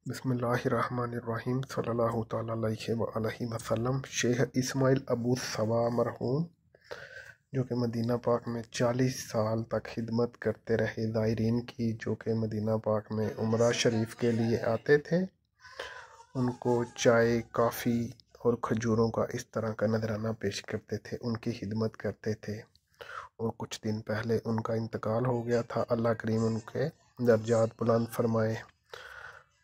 بسم اللہ الرحمن الرحیم صلی اللہ تعالیٰ علیہ وآلہ وسلم۔ شیخ اسماعیل ابو صبا مرحوم جو کہ مدینہ پاک میں 40 سال تک خدمت کرتے رہے زائرین کی، جو کہ مدینہ پاک میں عمرہ شریف کے لیے آتے تھے، ان کو چائے، کافی اور کھجوروں کا اس طرح کا نذرانہ پیش کرتے تھے، ان کی خدمت کرتے تھے۔ اور کچھ دن پہلے ان کا انتقال ہو گیا تھا، اللہ کریم ان کے درجات بلند فرمائے،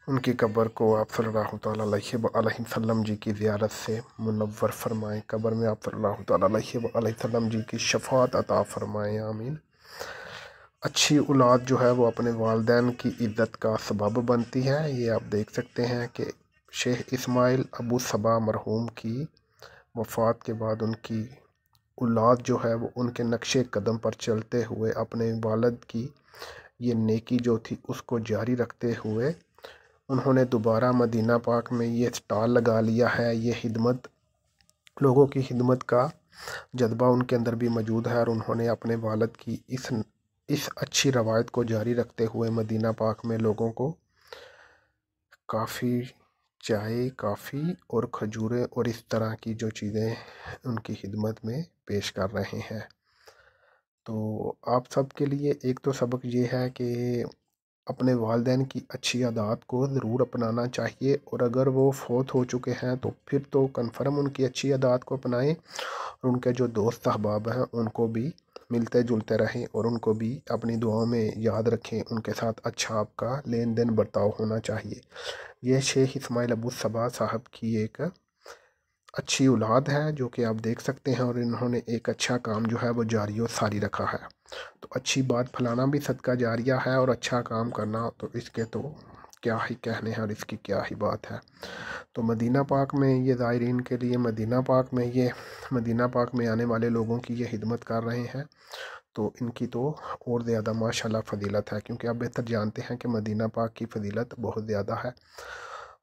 ان کی قبر کو آپ صلی اللہ تعالیٰ علیہ وآلہ وسلم جی کی زیارت سے منور فرمائیں، قبر میں آپ صلی اللہ تعالیٰ علیہ وآلہ وسلم جی کی شفاعت عطا فرمائیں، آمین۔ اچھی اولاد جو ہے وہ اپنے والدین کی عزت کا سبب بنتی ہے۔ یہ آپ دیکھ سکتے ہیں کہ شیخ اسماعیل ابو صبا مرحوم کی وفات کے بعد ان کی اولاد جو ہے وہ ان کے نقش قدم پر چلتے ہوئے اپنے والد کی یہ نیکی جو تھی اس کو جاری رکھتے ہوئے انہوں نے دوبارہ مدینہ پاک میں یہ سٹال لگا لیا ہے۔ یہ خدمت، لوگوں کی خدمت کا جذبہ ان کے اندر بھی موجود ہے، اور انہوں نے اپنے والد کی اس اچھی روایت کو جاری رکھتے ہوئے مدینہ پاک میں لوگوں کو کافی چائے، کافی اور کھجوریں اور اس طرح کی جو چیزیں ان کی خدمت میں پیش کر رہے ہیں۔ تو آپ سب کے لیے ایک تو سبق یہ ہے کہ اپنے والدین کی اچھی عادات کو ضرور اپنانا چاہیے، اور اگر وہ فوت ہو چکے ہیں تو پھر تو کنفرم ان کی اچھی عادات کو اپنائیں، اور ان کے جو دوست احباب ہیں ان کو بھی ملتے جلتے رہیں اور ان کو بھی اپنی دعاؤں میں یاد رکھیں، ان کے ساتھ اچھا آپ کا لین دین برتاؤ ہونا چاہیے۔ یہ شیخ اسماعیل ابو صبا صاحب کی ایک اچھی اولاد ہے جو کہ آپ دیکھ سکتے ہیں، اور انہوں نے ایک اچھا کام جو ہے وہ جاری و ساری رکھا ہے۔ تو اچھی بات پھیلانا بھی صدقہ جاریہ ہے، اور اچھا کام کرنا تو اس کے تو کیا ہی کہنے ہیں اور اس کی کیا ہی بات ہے۔ تو مدینہ پاک میں یہ زائرین کے لیے مدینہ پاک میں آنے والے لوگوں کی یہ خدمت کر رہے ہیں، تو ان کی تو اور زیادہ ماشاءاللہ فضیلت ہے، کیونکہ آپ بہتر جانتے ہیں کہ مدینہ پاک کی فضیلت بہت زیادہ ہے،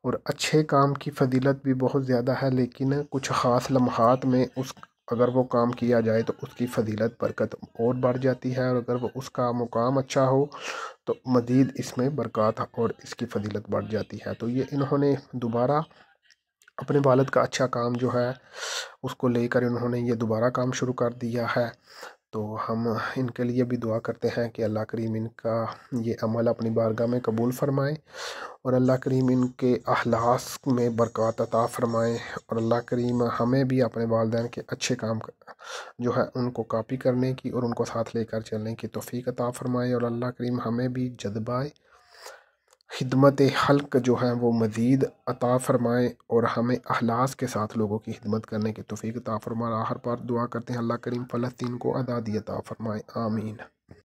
اور اچھے کام کی فضیلت بھی بہت زیادہ ہے، لیکن کچھ خاص لمحات میں اگر وہ کام کیا جائے تو اس کی فضیلت برکت اور بڑھ جاتی ہے، اور اگر وہ اس کا مقام اچھا ہو تو مزید اس میں برکات اور اس کی فضیلت بڑھ جاتی ہے۔ تو یہ انہوں نے دوبارہ اپنے والد کا اچھا کام جو ہے اس کو لے کر انہوں نے یہ دوبارہ کام شروع کر دیا ہے، تو ہم ان کے لیے بھی دعا کرتے ہیں کہ اللہ کریم ان کا یہ عمل اپنی بارگاہ میں قبول فرمائے، اور اللہ کریم ان کے اخلاص میں برکات عطا فرمائے، اور اللہ کریم ہمیں بھی اپنے والدین کے اچھے کام جو ہے ان کو کاپی کرنے کی اور ان کو ساتھ لے کر چلنے کی توفیق عطا فرمائے، اور اللہ کریم ہمیں بھی جذبہ خدمت خلق جو ہے وہ مزید عطا فرمائے، اور ہمیں اخلاص کے ساتھ لوگوں کی خدمت کرنے کی توفیق عطا فرمائے۔ آخر پر دعا کرتے ہیں اللہ کریم فلسطین کو آزادی عطا فرمائے، آمین۔